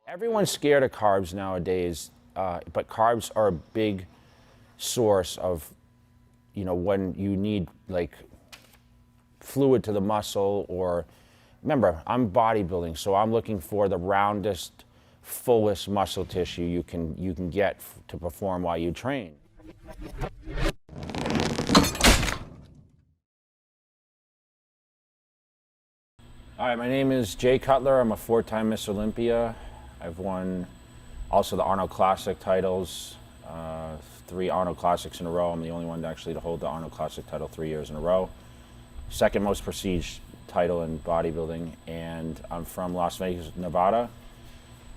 Everyone's scared of carbs nowadays, but carbs are a big source of, when you need like fluid to the muscle or, remember, I'm bodybuilding, so I'm looking for the roundest, fullest muscle tissue you can get to perform while you train. All right, my name is Jay Cutler. I'm a 4-time Miss Olympia. I've won also the Arnold Classic titles, 3 Arnold Classics in a row. I'm the only one actually to hold the Arnold Classic title 3 years in a row. Second most prestige title in bodybuilding, and I'm from Las Vegas, Nevada.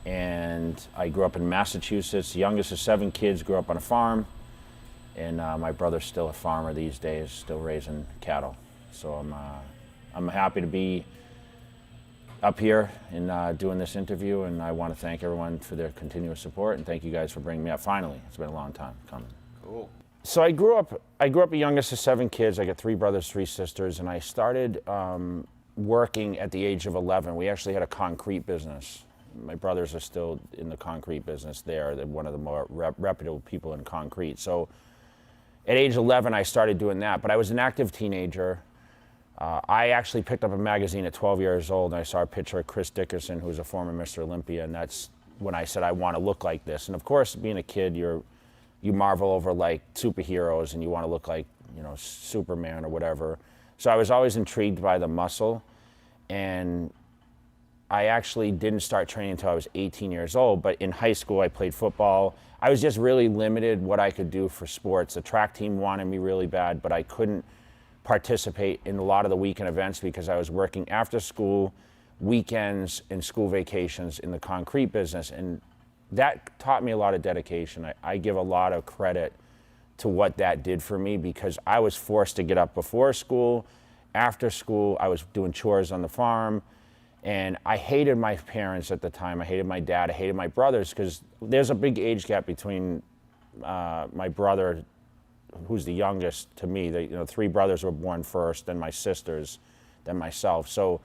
And I grew up in Massachusetts. The youngest of 7 kids, grew up on a farm. And my brother's still a farmer these days, still raising cattle. So I'm happy to be up here and doing this interview, and I want to thank everyone for their continuous support, and thank you guys for bringing me up. Finally, it's been a long time coming. Cool. So I grew up the youngest of 7 kids. I got 3 brothers, 3 sisters, and I started working at the age of 11. We actually had a concrete business. My brothers are still in the concrete business there. They're one of the more reputable people in concrete. So at age 11, I started doing that, but I was an active teenager. I actually picked up a magazine at 12 years old, and I saw a picture of Chris Dickerson, who was a former Mr. Olympia, and that's when I said I want to look like this. And of course, being a kid, you marvel over like superheroes, and you want to look like, Superman or whatever. So I was always intrigued by the muscle, and I actually didn't start training until I was 18 years old, but in high school I played football. I was just really limited what I could do for sports. The track team wanted me really bad, but I couldn't participate in a lot of the weekend events because I was working after school, weekends, and school vacations in the concrete business. And that taught me a lot of dedication. I give a lot of credit to what that did for me because I was forced to get up before school, after school. I was doing chores on the farm, and I hated my parents at the time. I hated my dad. I hated my brothers because there's a big age gap between my brother, who's the youngest to me. 3 brothers were born first, then my sisters, then myself. So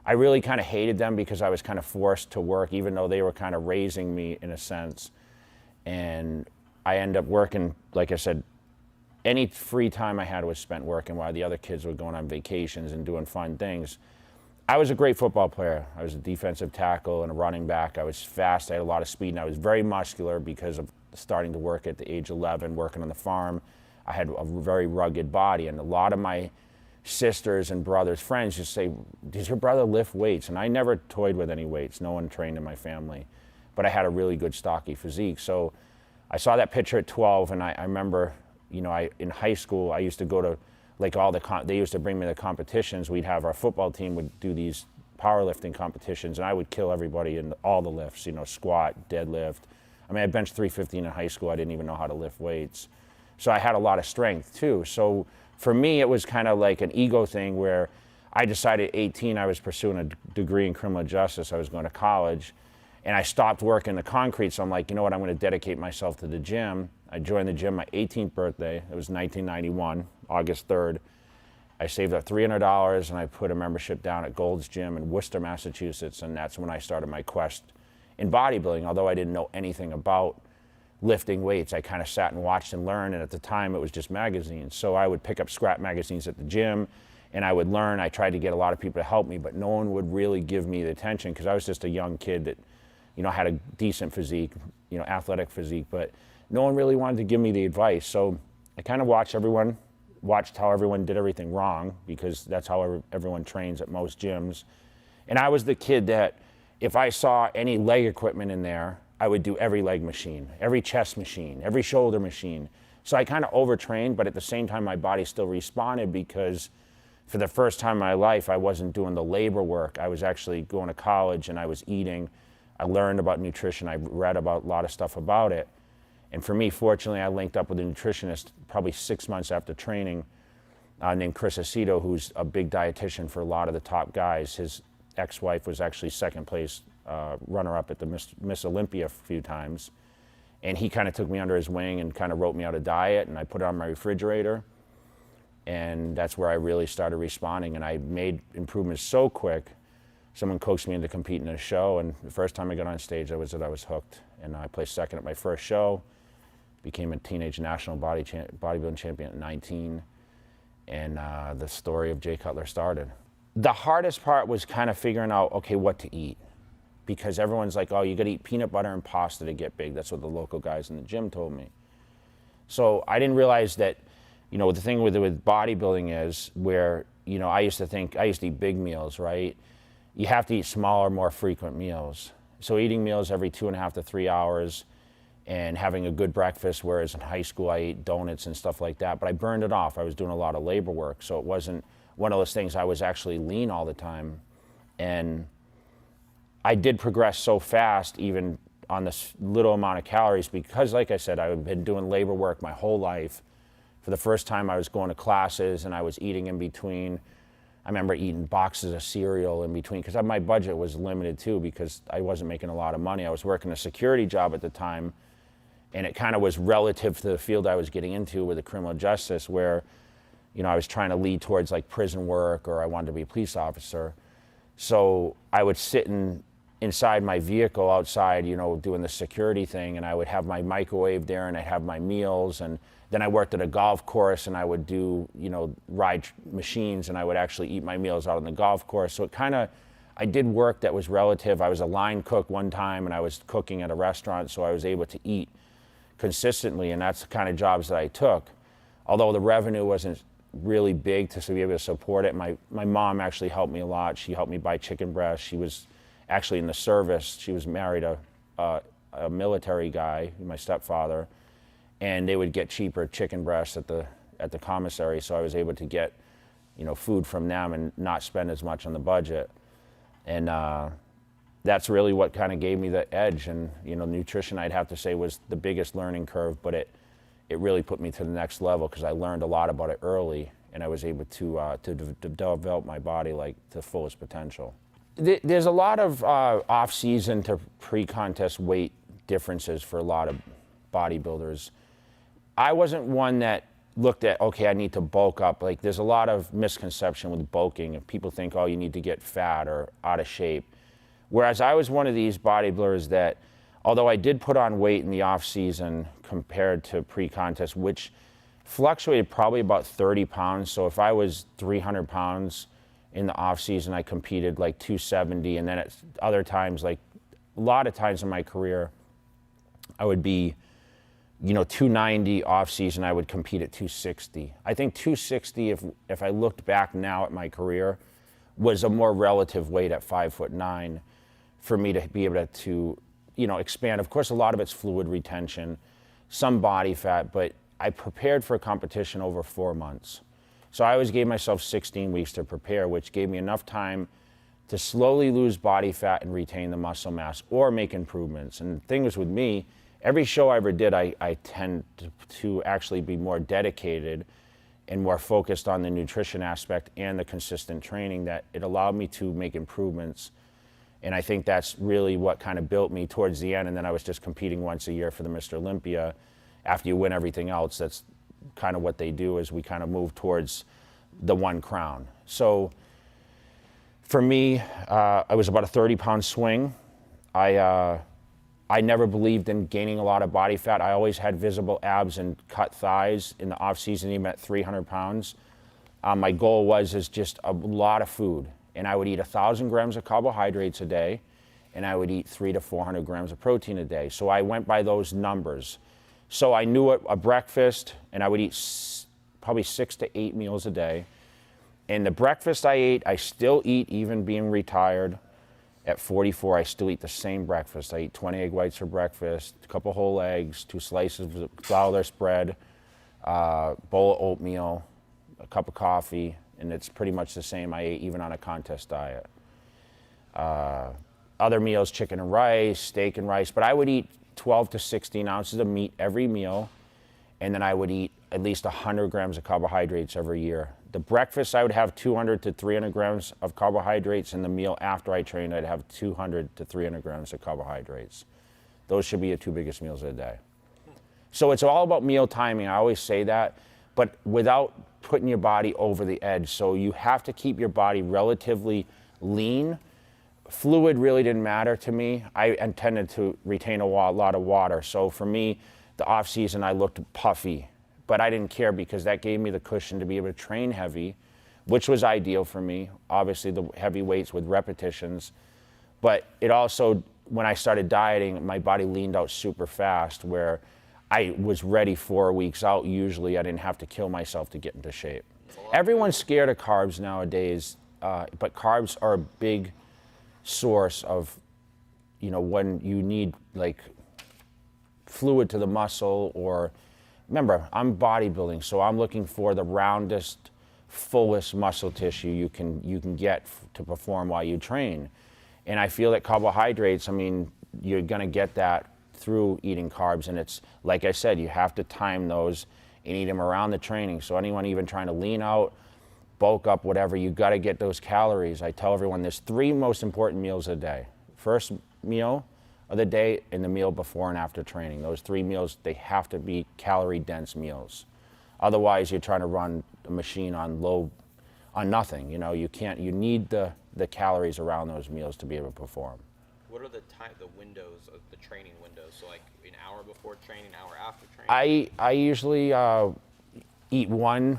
I really kind of hated them because I was kind of forced to work, even though they were kind of raising me in a sense. And I ended up working, like I said, any free time I had was spent working while the other kids were going on vacations and doing fun things. I was a great football player. I was a defensive tackle and a running back. I was fast, I had a lot of speed, and I was very muscular because of starting to work at the age 11, working on the farm. I had a very rugged body, and a lot of my sisters and brothers' friends just say, does your brother lift weights? And I never toyed with any weights. No one trained in my family, but I had a really good stocky physique. So I saw that picture at 12, and I remember, in high school, I used to go to like they used to bring me to competitions. We'd have our football team would do these powerlifting competitions, and I would kill everybody in all the lifts, squat, deadlift. I mean, I benched 315 in high school. I didn't even know how to lift weights. So I had a lot of strength too. So for me, it was kind of like an ego thing where I decided at 18 I was pursuing a degree in criminal justice. I was going to college, and I stopped working the concrete. So I'm like, you know what, I'm going to dedicate myself to the gym. I joined the gym my 18th birthday. It was 1991, August 3rd. I saved up $300 and I put a membership down at Gold's Gym in Worcester, Massachusetts, and that's when I started my quest in bodybuilding. Although I didn't know anything about lifting weights, I kind of sat and watched and learned, and at the time it was just magazines. So I would pick up scrap magazines at the gym and I would learn. I tried to get a lot of people to help me, but no one would really give me the attention because I was just a young kid that, had a decent physique, athletic physique, but no one really wanted to give me the advice. So I kind of watched how everyone did everything wrong, because that's how everyone trains at most gyms. And I was the kid that if I saw any leg equipment in there, I would do every leg machine, every chest machine, every shoulder machine. So I kind of overtrained, but at the same time, my body still responded because for the first time in my life, I wasn't doing the labor work. I was actually going to college and I was eating. I learned about nutrition. I read about a lot of stuff about it. And for me, fortunately, I linked up with a nutritionist probably 6 months after training named Chris Aceto, who's a big dietitian for a lot of the top guys. His ex-wife was actually second place runner-up at the Miss Olympia a few times. And he kind of took me under his wing and kind of wrote me out a diet, and I put it on my refrigerator. And that's where I really started responding. And I made improvements so quick someone coaxed me into competing in a show, and the first time I got on stage, I was hooked. And I placed second at my first show, became a teenage national bodybuilding champion at 19, and the story of Jay Cutler started. The hardest part was kind of figuring out, okay, what to eat. Because everyone's like, oh, you gotta eat peanut butter and pasta to get big. That's what the local guys in the gym told me. So I didn't realize that, you know, the thing with bodybuilding is where, you know, I used to eat big meals, right? You have to eat smaller, more frequent meals. So eating meals every 2.5 to 3 hours and having a good breakfast, whereas in high school I ate donuts and stuff like that, but I burned it off. I was doing a lot of labor work, so it wasn't one of those things. I was actually lean all the time. And I did progress so fast, even on this little amount of calories, because like I said, I've been doing labor work my whole life. For the first time, I was going to classes and I was eating in between. I remember eating boxes of cereal in between, because my budget was limited too, because I wasn't making a lot of money. I was working a security job at the time, and it kind of was relative to the field I was getting into with the criminal justice, where, you know, I was trying to lead towards like prison work, or I wanted to be a police officer. So I would sit inside my vehicle outside, you know, doing the security thing, and I would have my microwave there and I'd have my meals, and then I worked at a golf course and I would do, you know, ride machines, and I would actually eat my meals out on the golf course. So it kind of, I did work that was relative. I was a line cook one time and I was cooking at a restaurant, so I was able to eat consistently, and that's the kind of jobs that I took. Although the revenue wasn't really big to be able to support it, my mom actually helped me a lot. She helped me buy chicken breast. She was actually in the service. She was married a military guy, my stepfather, and they would get cheaper chicken breasts at the commissary, so I was able to get, you know, food from them and not spend as much on the budget. And that's really what kind of gave me the edge. And, you know, nutrition, I'd have to say, was the biggest learning curve, but it really put me to the next level, because I learned a lot about it early, and I was able to develop my body like to the fullest potential. There's a lot of off-season to pre-contest weight differences for a lot of bodybuilders. I wasn't one that looked at, okay, I need to bulk up. Like, there's a lot of misconception with bulking. If people think, oh, you need to get fat or out of shape. Whereas I was one of these bodybuilders that, although I did put on weight in the off-season compared to pre-contest, which fluctuated probably about 30 pounds. So if I was 300 pounds in the off-season, I competed like 270. And then at other times, like a lot of times in my career, I would be, you know, 290 off-season, I would compete at 260. I think 260, if I looked back now at my career, was a more relative weight at 5'9" for me to be able to, you know, expand. Of course, a lot of it's fluid retention, some body fat, but I prepared for a competition over 4 months. So I always gave myself 16 weeks to prepare, which gave me enough time to slowly lose body fat and retain the muscle mass or make improvements. And the thing was with me, every show I ever did, I tend to actually be more dedicated and more focused on the nutrition aspect and the consistent training, that it allowed me to make improvements. And I think that's really what kind of built me towards the end. And then I was just competing once a year for the Mr. Olympia. After you win everything else, that's kind of what they do, is we kind of move towards the one crown. So for me, I was about a 30-pound swing. I never believed in gaining a lot of body fat. I always had visible abs and cut thighs in the off season, even at 300 pounds. My goal was just a lot of food. And I would eat 1,000 grams of carbohydrates a day, and I would eat 300 to 400 grams of protein a day. So I went by those numbers. So I knew a breakfast, and I would eat probably 6 to 8 meals a day. And the breakfast I ate, I still eat, even being retired. At 44, I still eat the same breakfast. I eat 20 egg whites for breakfast, a couple whole eggs, 2 slices of flourless bread, bowl of oatmeal, a cup of coffee, and it's pretty much the same I ate even on a contest diet. Other meals, chicken and rice, steak and rice, but I would eat 12 to 16 ounces of meat every meal, and then I would eat at least 100 grams of carbohydrates every year. The breakfast, I would have 200 to 300 grams of carbohydrates, and the meal after I trained, I'd have 200 to 300 grams of carbohydrates. Those should be the 2 biggest meals of the day. So it's all about meal timing. I always say that, but without putting your body over the edge. So you have to keep your body relatively lean, fluid really didn't matter to me. I intended to retain a lot of water. So for me, the off season, I looked puffy, but I didn't care because that gave me the cushion to be able to train heavy, which was ideal for me. Obviously the heavy weights with repetitions, but it also, when I started dieting, my body leaned out super fast where I was ready 4 weeks out. Usually I didn't have to kill myself to get into shape. Everyone's scared of carbs nowadays, but carbs are a big source of, when you need like fluid to the muscle, or remember, I'm bodybuilding, so I'm looking for the roundest, fullest muscle tissue you can get to perform while you train. And I feel that carbohydrates, I mean, you're gonna get that through eating carbs, and it's, like I said, you have to time those and eat them around the training. So anyone even trying to lean out, bulk up, whatever, you gotta get those calories. I tell everyone there's 3 most important meals a day. First meal of the day and the meal before and after training. Those 3 meals, they have to be calorie dense meals. Otherwise you're trying to run a machine on nothing. You need the calories around those meals to be able to perform. What are the windows of the training windows? So like an hour before training, an hour after training? I usually eat 1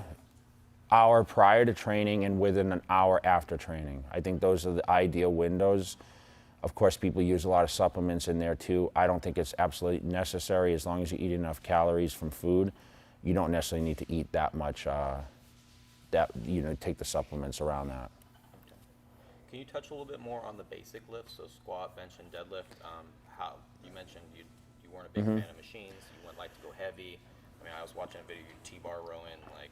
hour prior to training and within an hour after training. I think those are the ideal windows. Of course, people use a lot of supplements in there too. I don't think it's absolutely necessary. As long as you eat enough calories from food, you don't necessarily need to eat that much, take the supplements around that. Okay. Can you touch a little bit more on the basic lifts, so squat, bench, and deadlift? How you mentioned you weren't a big fan of machines, you wouldn't like to go heavy. I mean, I was watching a video of you T-bar rowing like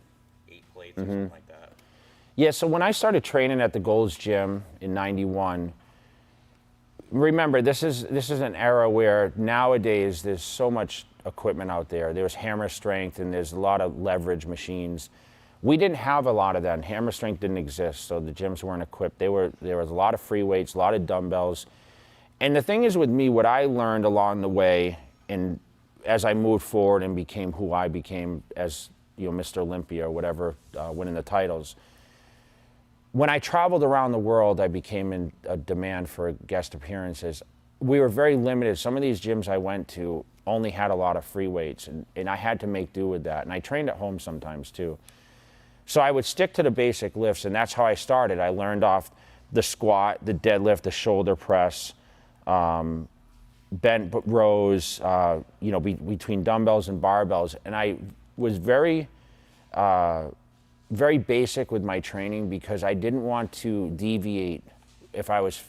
8 plates or something like that. Yeah, so when I started training at the Gold's Gym in '91, remember, this is an era where nowadays there's so much equipment out there. There's hammer strength and there's a lot of leverage machines. We didn't have a lot of that, and hammer strength didn't exist, so the gyms weren't equipped. There was a lot of free weights, a lot of dumbbells. And the thing is with me, what I learned along the way, and as I moved forward and became who I became as Mr. Olympia or whatever, winning the titles, when I traveled around the world, I became in a demand for guest appearances. We were very limited. Some of these gyms I went to only had a lot of free weights, and I had to make do with that. And I trained at home sometimes too. So I would stick to the basic lifts, and that's how I started. I learned off the squat, the deadlift, the shoulder press, bent rows, between dumbbells and barbells. And I was very basic with my training because I didn't want to deviate if I was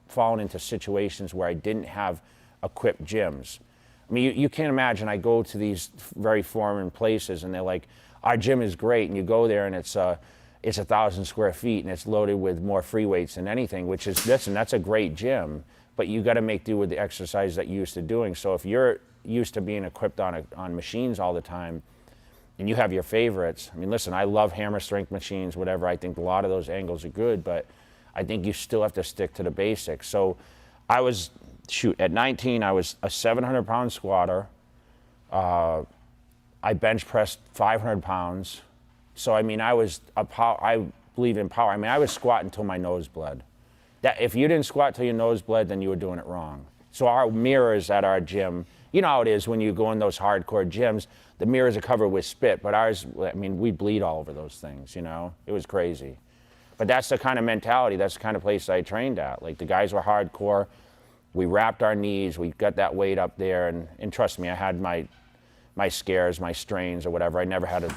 falling into situations where I didn't have equipped gyms. I mean, you can't imagine, I go to these very foreign places and they're like, our gym is great, and you go there and it's 1,000 square feet and it's loaded with more free weights than anything, which is, listen, that's a great gym, but you got to make do with the exercise that you're used to doing. So if you're used to being equipped on machines all the time, and you have your favorites, I mean, listen, I love hammer strength machines, whatever. I think a lot of those angles are good, but I think you still have to stick to the basics. So I was, at 19, I was a 700-pound squatter. I bench pressed 500 pounds. So, I mean, I believe in power. I mean, I would squat until my nose bled. If you didn't squat till your nose bled, then you were doing it wrong. So our mirrors at our gym, you know how it is when you go in those hardcore gyms, the mirrors are covered with spit, but ours, I mean, we bleed all over those things, It was crazy. But that's the kind of mentality, that's the kind of place I trained at. Like, the guys were hardcore. We wrapped our knees, we got that weight up there, and trust me, I had my scares, my strains or whatever. I never had a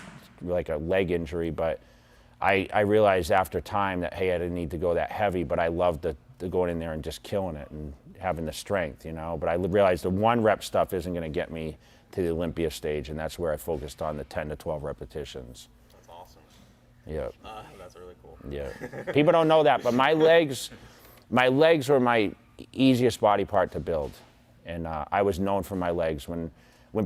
leg injury, but I realized after time that, hey, I didn't need to go that heavy, but I loved the going in there and just killing it and having the strength, But I realized the 1 rep stuff isn't going to get me to the Olympia stage, and that's where I focused on the 10 to 12 repetitions. That's awesome. Yeah. That's really cool. Yeah. People don't know that, but my legs were my easiest body part to build, and I was known for my legs. When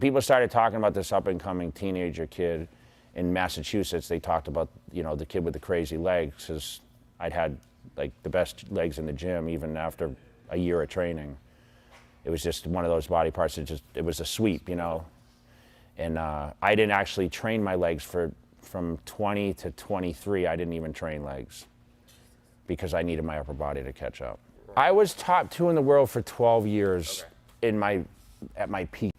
people started talking about this up-and-coming teenager kid in Massachusetts, they talked about, the kid with the crazy legs, because I'd had like the best legs in the gym even after a year of training. It was just one of those body parts that it was a sweep, And I didn't actually train my legs from 20 to 23. I didn't even train legs. because I needed my upper body to catch up. I was top 2 in the world for 12 years at my peak.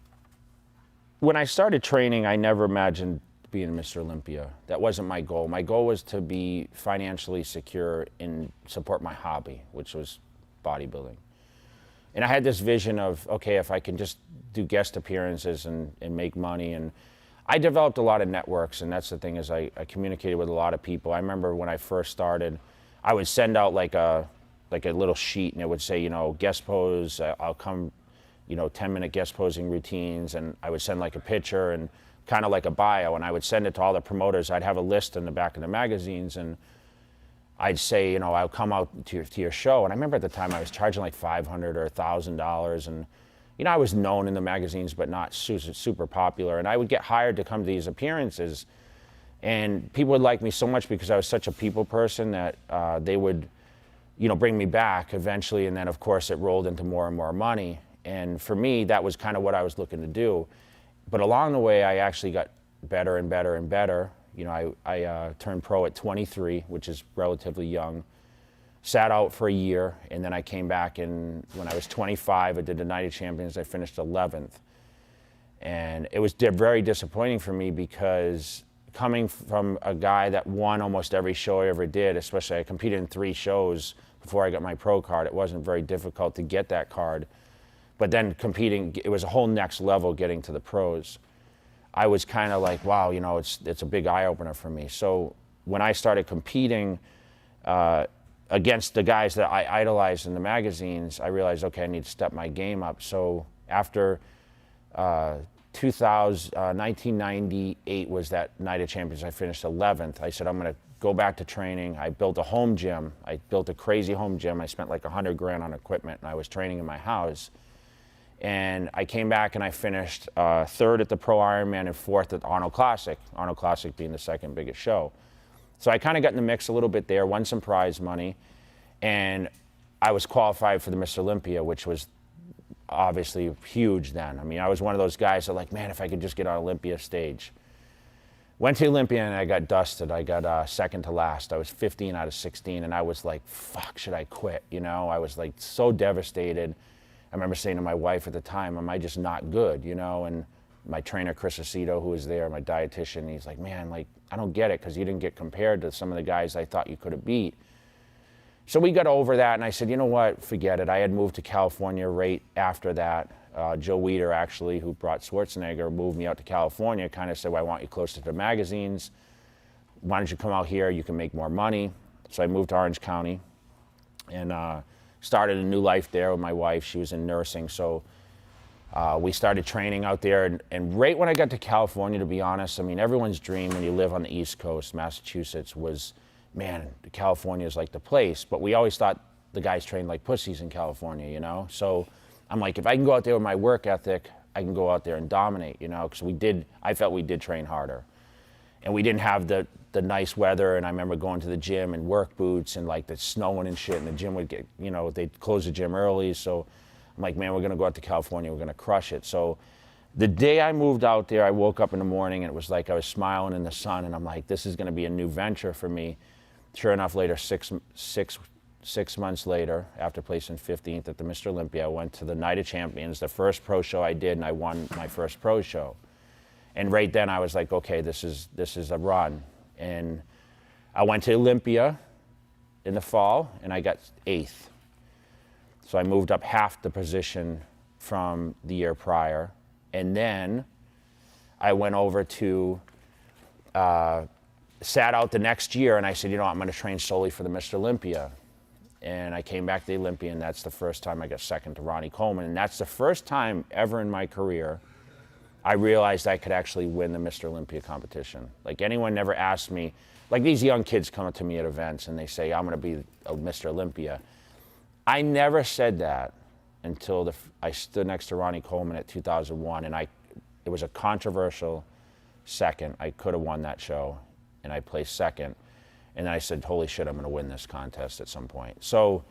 When I started training, I never imagined being Mr. Olympia. That wasn't my goal. My goal was to be financially secure and support my hobby, which was bodybuilding. And I had this vision of, okay, if I can just do guest appearances and make money. And I developed a lot of networks, and that's the thing, is I communicated with a lot of people. I remember when I first started, I would send out like a little sheet, and it would say, you know, guest pose, I'll come, you know, 10-minute guest posing routines, and I would send like a picture and kind of like a bio, and I would send it to all the promoters. I'd have a list in the back of the magazines, and I'd say, you know, I'll come out to your show. And I remember at the time I was charging like $500 or $1,000, and you know, I was known in the magazines, but not super popular. And I would get hired to come to these appearances, and people would like me so much because I was such a people person that they would, you know, bring me back eventually. And then of course it rolled into more and more money. And for me, that was kind of what I was looking to do. But along the way, I actually got better and better and better. You know, I turned pro at 23, which is relatively young. Sat out for a year, and then I came back, and when I was 25, I did the Night of Champions. I finished 11th. And it was very disappointing for me, because coming from a guy that won almost every show I ever did, especially I competed in 3 shows before I got my pro card, it wasn't very difficult to get that card. But then competing, it was a whole next level getting to the pros. I was kind of like, wow, you know, it's a big eye-opener for me. So when I started competing against the guys that I idolized in the magazines, I realized, okay, I need to step my game up. So after 1998 was that Night of Champions, I finished 11th. I said, I'm going to go back to training. I built a home gym. I built a crazy home gym. I spent like $100 grand on equipment, and I was training in my house. And I came back and I finished 3rd at the Pro Ironman and 4th at the Arnold Classic being the second biggest show. So I kind of got in the mix a little bit there, won some prize money, and I was qualified for the Mr. Olympia, which was obviously huge then. I mean, I was one of those guys that like, man, if I could just get on Olympia stage. Went to Olympia and I got dusted. I got second to last. I was 15 out of 16, and I was like, fuck, should I quit? You know, I was like so devastated. I remember saying to my wife at the time, am I just not good, you know? And my trainer, Chris Aceto, who was there, my dietitian, he's like, man, like, I don't get it, because you didn't get compared to some of the guys I thought you could have beat. So we got over that, and I said, you know what, forget it. I had moved to California right after that. Joe Weider, actually, who brought Schwarzenegger, moved me out to California, kind of said, well, I want you closer to the magazines. Why don't you come out here? You can make more money. So I moved to Orange County, and started a new life there with my wife. She was in nursing, so we started training out there. And right when I got to California, to be honest, I mean, everyone's dream when you live on the East Coast, Massachusetts, was, man, California is like the place. But we always thought the guys trained like pussies in California, you know? So I'm like, if I can go out there with my work ethic, I can go out there and dominate, you know? Because I felt we did train harder. And we didn't have the nice weather, and I remember going to the gym in work boots and like the snowing and shit, and the gym would get, you know, they'd close the gym early. So I'm like, man, we're gonna go out to California, we're gonna crush it. So the day I moved out there, I woke up in the morning and it was like I was smiling in the sun, and I'm like, this is gonna be a new venture for me. Sure enough, later, six months later, after placing 15th at the Mr. Olympia, I went to the Night of Champions, the first pro show I did, and I won my first pro show. And right then I was like, okay, this is a run. And I went to Olympia in the fall, and I got 8th. So I moved up half the position from the year prior. And then I went over to, sat out the next year, and I said, you know, I'm gonna train solely for the Mr. Olympia. And I came back to the Olympia, and that's the first time I got second to Ronnie Coleman. And that's the first time ever in my career I realized I could actually win the Mr. Olympia competition. Like, anyone never asked me, like these young kids come up to me at events and they say, I'm gonna be a Mr. Olympia. I never said that until I stood next to Ronnie Coleman at 2001, and it was a controversial second. I could have won that show, and I placed second. And then I said, holy shit, I'm gonna win this contest at some point. So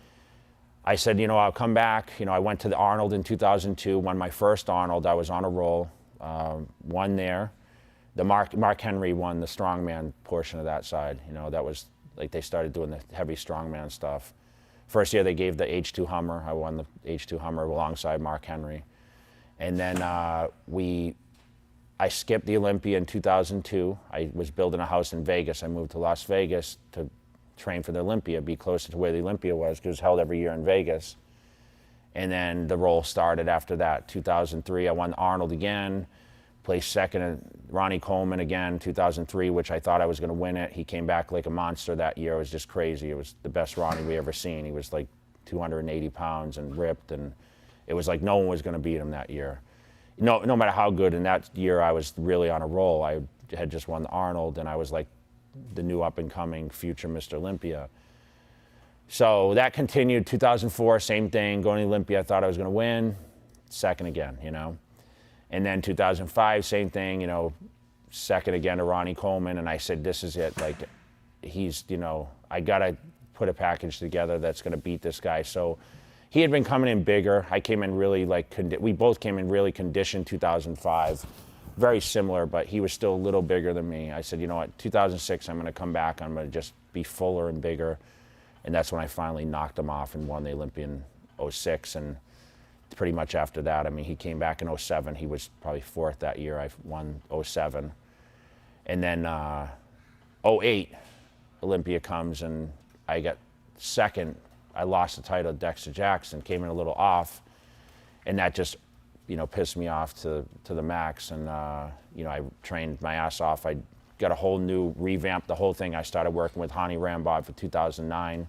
I said, you know, I'll come back. You know, I went to the Arnold in 2002, won my first Arnold. I was on a roll. Won there. The Mark Henry won the strongman portion of that side. You know, that was Like they started doing the heavy strongman stuff. First year they gave the H2 Hummer. I won the H2 Hummer alongside Mark Henry. And then I skipped the Olympia in 2002. I was building a house in Vegas. I moved to Las Vegas to train for the Olympia, be closer to where the Olympia was, because it was held every year in Vegas. And then the role started after that. 2003, I won Arnold again, placed second at Ronnie Coleman again, 2003, which I thought I was going to win it. He came back like a monster that year. It was just crazy. It was the best Ronnie we ever seen. He was like 280 pounds and ripped, and it was like no one was going to beat him that year. No matter how good. In that year, I was really on a roll. I had just won the Arnold, and I was like the new up-and-coming future Mr. Olympia. So that continued. 2004, same thing. Going to Olympia, I thought I was going to win. Second again, you know. And then 2005, same thing, you know, second again to Ronnie Coleman. And I said, this is it. Like, he's, you know, I got to put a package together that's going to beat this guy. So he had been coming in bigger. I came in really, like, we both came in really conditioned 2005. Very similar, but he was still a little bigger than me. I said, you know what, 2006, I'm going to come back. I'm going to just be fuller and bigger. And that's when I finally knocked him off and won the Olympia in 06. And pretty much after that, I mean, he came back in 07. He was probably fourth that year. I won 07. And then 08, Olympia comes, and I got second. I lost the title to Dexter Jackson, came in a little off. And that just, you know, pissed me off to the max. And, you know, I trained my ass off. I got a whole new, revamped the whole thing. I started working with Hani Rambod for 2009.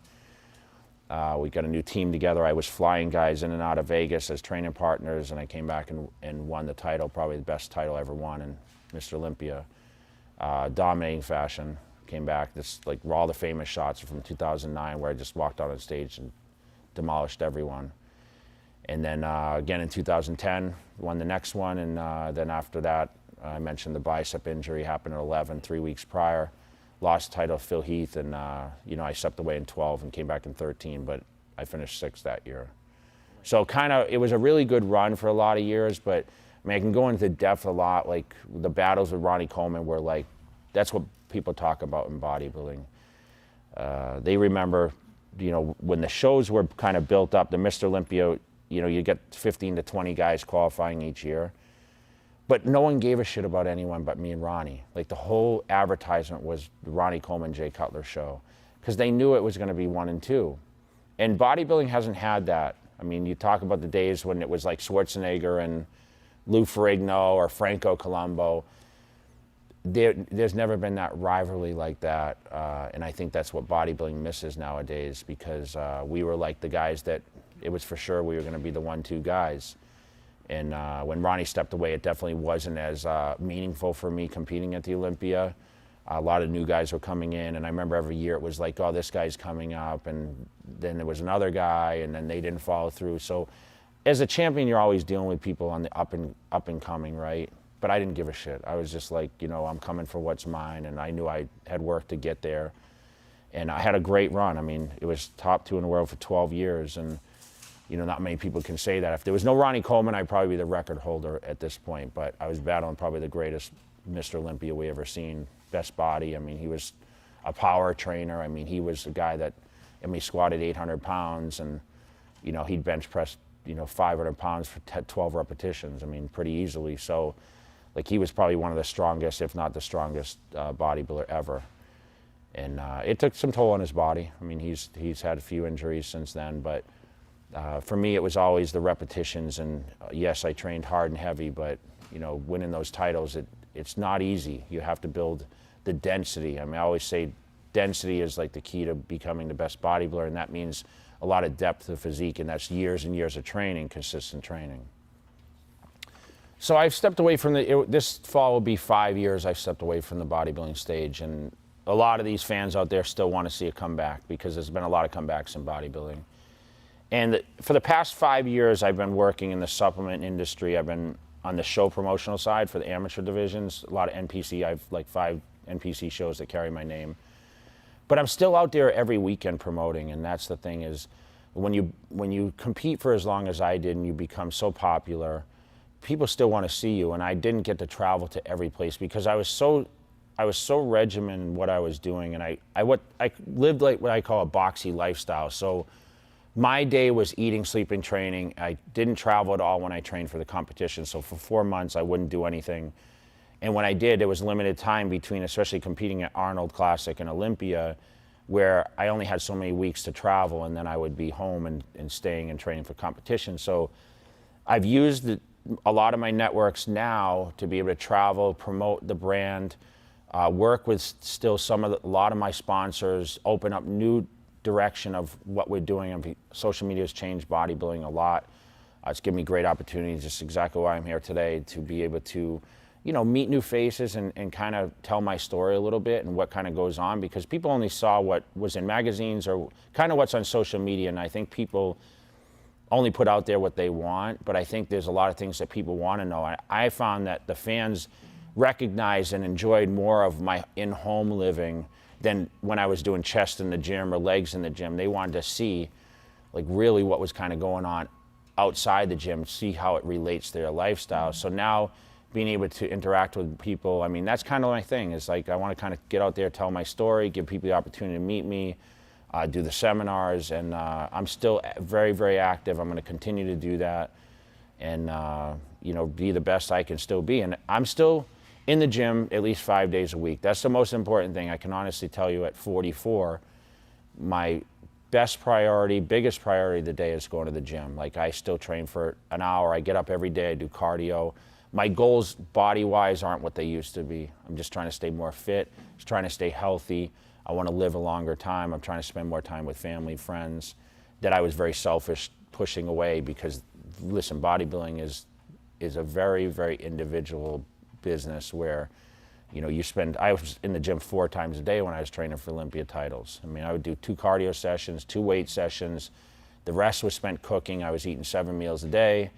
We got a new team together. I was flying guys in and out of Vegas as training partners, and I came back and won the title, probably the best title I ever won in Mr. Olympia. Dominating fashion. Came back, just like all the famous shots from 2009 where I just walked out on stage and demolished everyone. And then again in 2010, won the next one, and then after that, I mentioned the bicep injury happened at 11, 3 weeks prior. Lost the title to Phil Heath, and you know, I stepped away in 12 and came back in 13, but I finished 6th that year. So kind of, it was a really good run for a lot of years, but I mean, I can go into depth a lot. Like the battles with Ronnie Coleman were like, that's what people talk about in bodybuilding. They remember, you know, when the shows were kind of built up, the Mr. Olympia, you know, you get 15 to 20 guys qualifying each year. But no one gave a shit about anyone but me and Ronnie. Like the whole advertisement was the Ronnie Coleman Jay Cutler show, because they knew it was going to be 1 and 2. And bodybuilding hasn't had that. I mean, you talk about the days when it was like Schwarzenegger and Lou Ferrigno or Franco Colombo. There's never been that rivalry like that. And I think that's what bodybuilding misses nowadays, because we were like the guys that it was for sure we were going to be the 1-2 guys. And when Ronnie stepped away, it definitely wasn't as meaningful for me competing at the Olympia. A lot of new guys were coming in, and I remember every year it was like, oh, this guy's coming up, and then there was another guy, and then they didn't follow through. So as a champion, you're always dealing with people on the up and coming, right? But I didn't give a shit. I was just like, you know, I'm coming for what's mine, and I knew I had work to get there. And I had a great run. I mean, it was top 2 in the world for 12 years, and you know, not many people can say that. If there was no Ronnie Coleman, I'd probably be the record holder at this point. But I was battling probably the greatest Mr. Olympia we ever seen. Best body. I mean, he was a power trainer. I mean, he was a guy that, I mean, he squatted 800 pounds, and, you know, he'd bench press, you know, 500 pounds for 12 repetitions. I mean, pretty easily. So, like, he was probably one of the strongest, if not the strongest, bodybuilder ever. And it took some toll on his body. I mean, he's had a few injuries since then, but for me, it was always the repetitions, and yes, I trained hard and heavy, but you know, winning those titles, it's not easy. You have to build the density. I mean, I always say density is like the key to becoming the best bodybuilder, and that means a lot of depth of physique, and that's years and years of training, consistent training. So I've stepped away from this fall will be 5 years I've stepped away from the bodybuilding stage, and a lot of these fans out there still want to see a comeback, because there's been a lot of comebacks in bodybuilding. And for the past 5 years, I've been working in the supplement industry. I've been on the show promotional side for the amateur divisions, a lot of NPC. I have like 5 NPC shows that carry my name. But I'm still out there every weekend promoting, and that's the thing is, when you compete for as long as I did and you become so popular, people still want to see you. And I didn't get to travel to every place because I was so regimented in what I was doing, and I lived like what I call a boxy lifestyle. So my day was eating, sleeping, training. I didn't travel at all when I trained for the competition. So for 4 months, I wouldn't do anything. And when I did, there was limited time between, especially competing at Arnold Classic and Olympia, where I only had so many weeks to travel, and then I would be home and staying and training for competition. So I've used a lot of my networks now to be able to travel, promote the brand, work with still a lot of my sponsors, open up new direction of what we're doing. Social media has changed bodybuilding a lot. It's given me great opportunities, just exactly why I'm here today, to be able to, you know, meet new faces and kind of tell my story a little bit and what kind of goes on, because people only saw what was in magazines or kind of what's on social media, and I think people only put out there what they want, but I think there's a lot of things that people want to know. I found that the fans recognized and enjoyed more of my in-home living than when I was doing chest in the gym or legs in the gym. They wanted to see like really what was kind of going on outside the gym, see how it relates to their lifestyle. So now being able to interact with people, I mean, that's kind of my thing. It's like I want to kind of get out there, tell my story, give people the opportunity to meet me, do the seminars, and I'm still very, very active. I'm going to continue to do that and, you know, be the best I can still be. And I'm still in the gym at least 5 days a week. That's the most important thing. I can honestly tell you at 44, my best priority, biggest priority of the day is going to the gym. Like, I still train for an hour. I get up every day, I do cardio. My goals body-wise aren't what they used to be. I'm just trying to stay more fit, just trying to stay healthy. I want to live a longer time. I'm trying to spend more time with family, friends, that I was very selfish pushing away, because, listen, bodybuilding is a very, very individual business where, you know, I was in the gym 4 times a day when I was training for Olympia titles. I mean, I would do 2 cardio sessions, 2 weight sessions. The rest was spent cooking. I was eating 7 meals a day.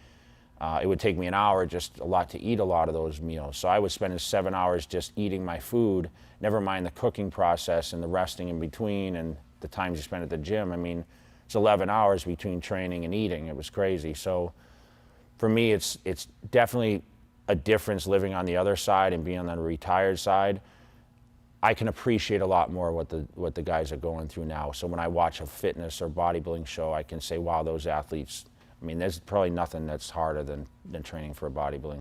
It would take me an hour, just a lot, to eat a lot of those meals. So I was spending 7 hours just eating my food, never mind the cooking process and the resting in between and the times you spend at the gym. I mean, it's 11 hours between training and eating. It was crazy. So for me, it's definitely a difference living on the other side and being on the retired side. I can appreciate a lot more what the guys are going through now. So when I watch a fitness or bodybuilding show, I can say, wow, those athletes, I mean, there's probably nothing that's harder than training for a bodybuilding